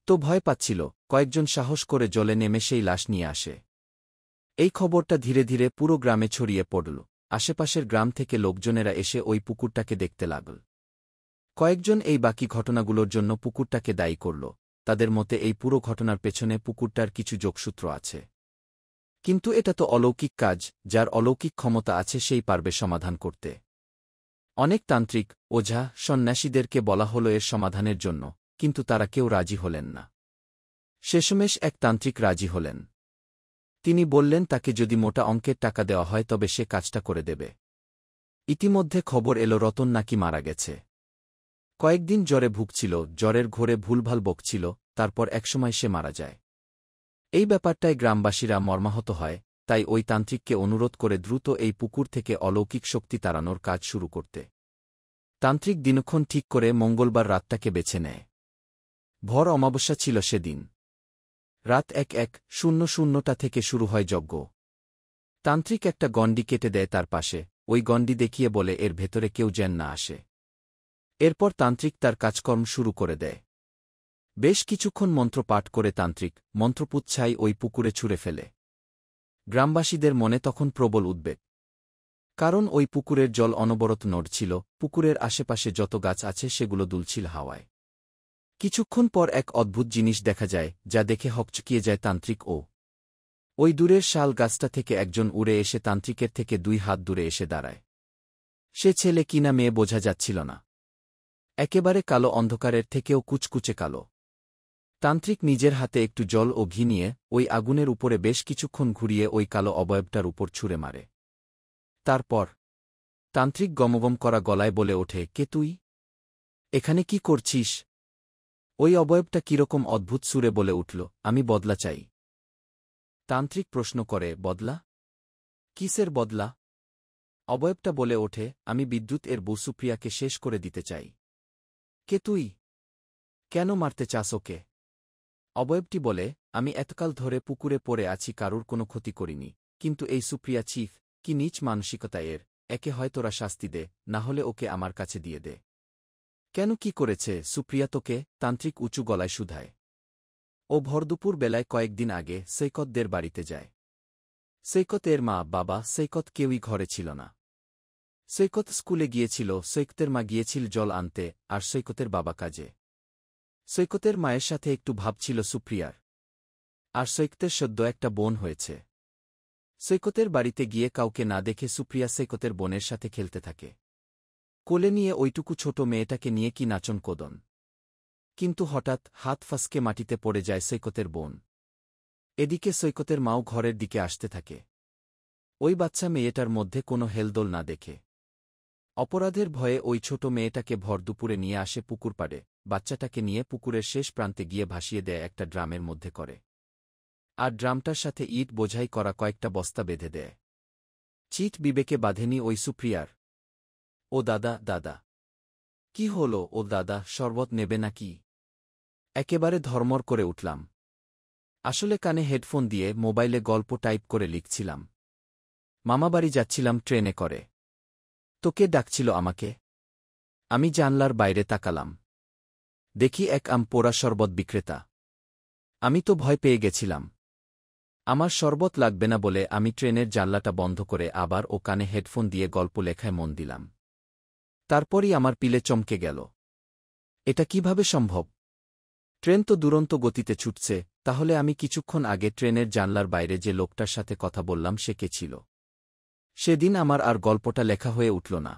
তো ভয় পাচ্ছিল, কয়েকজন সাহস করে জলে নেমে সেই লাশ নিয়ে আসে। এই খবরটা ধীরে ধীরে পুরো গ্রামে ছড়িয়ে পড়ল। আশেপাশের গ্রাম থেকে লোকজনেরা এসে ওই পুকুরটাকে দেখতে লাগল। কয়েকজন এই বাকি ঘটনাগুলোর জন্য পুকুরটাকে দায়ী করল। তাদের মতে এই পুরো ঘটনার পেছনে পুকুরটার কিছু যোগসূত্র আছে। কিন্তু এটা তো অলৌকিক কাজ, যার অলৌকিক ক্ষমতা আছে সেই পারবে সমাধান করতে। অনেক তান্ত্রিক, ওঝা, সন্ন্যাসীদেরকে বলা হলো এর সমাধানের জন্য, কিন্তু তারা কেউ রাজি হলেন না। শেষমেশ এক তান্ত্রিক রাজি হলেন। তিনি বললেন তাকে যদি মোটা অঙ্কের টাকা দেওয়া হয় তবে সে কাজটা করে দেবে। ইতিমধ্যে খবর এলো রতন নাকি মারা গেছে। কয়েকদিন জ্বরে ভুগছিল, জ্বরের ঘোরে ভুলভাল বকছিল, তারপর একসময় সে মারা যায়। এই ব্যাপারটায় গ্রামবাসীরা মর্মাহত হয়, তাই ওই তান্ত্রিককে অনুরোধ করে দ্রুত এই পুকুর থেকে অলৌকিক শক্তি তাড়ানোর কাজ শুরু করতে। তান্ত্রিক দিনক্ষণ ঠিক করে মঙ্গলবার রাতটাকে বেছে নেয়। ভর অমাবস্যা ছিল সেদিন। রাত ১:১০০টা থেকে শুরু হয় যজ্ঞ। তান্ত্রিক একটা গণ্ডি কেটে দেয় তার পাশে, ওই গণ্ডি দেখিয়ে বলে এর ভেতরে কেউ যেন না আসে। এরপর তান্ত্রিক তার কাজকর্ম শুরু করে দেয়। বেশ কিছুক্ষণ মন্ত্র পাঠ করে তান্ত্রিক মন্ত্রপুত ছাই ওই পুকুরে ছুঁড়ে ফেলে। গ্রামবাসীদের মনে তখন প্রবল উদ্বেগ। কারণ ওই পুকুরের জল অনবরত নড়ছিল, পুকুরের আশেপাশে যত গাছ আছে সেগুলো দুলছিল হাওয়ায়। কিছুক্ষণ পর এক অদ্ভুত জিনিস দেখা যায়, যা দেখে হকচকিয়ে যায় তান্ত্রিক ওই দূরের শাল গাছটা থেকে একজন উড়ে এসে তান্ত্রিকের থেকে 2 হাত দূরে এসে দাঁড়ায়। সে ছেলে কিনা মেয়ে বোঝা যাচ্ছিল না। একেবারে কালো, অন্ধকারের থেকেও কুচকুচে কালো। তান্ত্রিক নিজের হাতে একটু জল ও ঘি নিয়ে ওই আগুনের উপরে বেশ কিছুক্ষণ ঘুরিয়ে ওই কালো অবয়বটার উপর ছুঁড়ে মারে। তারপর তান্ত্রিক গমগম করা গলায় বলে ওঠে, কে তুই? এখানে কি করছিস? ওই অবয়বটা কিরকম অদ্ভুত সুরে বলে উঠল, আমি বদলা চাই। তান্ত্রিক প্রশ্ন করে, বদলা? কিসের বদলা? অবয়বটা বলে ওঠে, আমি বিদ্যুৎ এর বউ সুপ্রিয়াকে শেষ করে দিতে চাই। কে তুই? কেন মারতে চাস ওকে? অবয়বটি বলে, আমি এতকাল ধরে পুকুরে পড়ে আছি, কারুর কোনো ক্ষতি করিনি, কিন্তু এই সুপ্রিয়া চিফ, কি নীচ মানসিকতা এর! একে হয় তোরা শাস্তি দে, না হলে ওকে আমার কাছে দিয়ে দে। কেন, কি করেছে সুপ্রিয়া তোকে? তান্ত্রিক উঁচু গলায় শুধায়। ও ভরদুপুর বেলায় কয়েকদিন আগে সৈকতদের বাড়িতে যায়। সৈকতের মা, বাবা, সৈকত কেউই ঘরে ছিল না। সৈকত স্কুলে গিয়েছিল, সৈকতের মা গিয়েছিল জল আনতে, আর সৈকতের বাবা কাজে। সৈকতের মায়ের সাথে একটু ভাব ছিল সুপ্রিয়ার। আর সৈকতের সদ্য একটা বোন হয়েছে। সৈকতের বাড়িতে গিয়ে কাউকে না দেখে সুপ্রিয়া সৈকতের বোনের সাথে খেলতে থাকে। কোলে নিয়ে ওইটুকু ছোট মেয়েটাকে নিয়ে কি নাচন কোদন। কিন্তু হঠাৎ হাত ফসকে মাটিতে পড়ে যায় সৈকতের বোন। এদিকে সৈকতের মাও ঘরের দিকে আসতে থাকে। ওই বাচ্চা মেয়েটার মধ্যে কোনো হেলদোল না দেখে অপরাধের ভয়ে ওই ছোট মেয়েটাকে ভর দুপুরে নিয়ে আসে পুকুর পাড়ে। বাচ্চাটাকে নিয়ে পুকুরের শেষ প্রান্তে গিয়ে ভাসিয়ে দেয় একটা ড্রামের মধ্যে করে। আর ড্রামটার সাথে ইট বোঝাই করা কয়েকটা বস্তা বেঁধে দেয়। চিট বিবেকে বাঁধেনি ওই সুপ্রিয়ার। ও দাদা, দাদা! কি হলো ও দাদা, শরবত নেবে নাকি? একেবারে ধর্মর করে উঠলাম। আসলে কানে হেডফোন দিয়ে মোবাইলে গল্প টাইপ করে লিখছিলাম। মামাবাড়ি যাচ্ছিলাম ট্রেনে করে। তো কে ডাকছিল আমাকে? আমি জানলার বাইরে তাকালাম। দেখি এক আম পোড়া শরবত বিক্রেতা। আমি তো ভয় পেয়ে গেছিলাম। আমার শরবত লাগবে না বলে আমি ট্রেনের জানলাটা বন্ধ করে আবার ও কানে হেডফোন দিয়ে গল্প লেখায় মন দিলাম। তারপরই আমার পিলে চমকে গেল। এটা কিভাবে সম্ভব? ট্রেন তো দুরন্ত গতিতে ছুটছে, তাহলে আমি কিছুক্ষণ আগে ট্রেনের জানলার বাইরে যে লোকটার সাথে কথা বললাম সে কে ছিল? সেদিন আমার আর গল্পটা লেখা হয়ে উঠল না।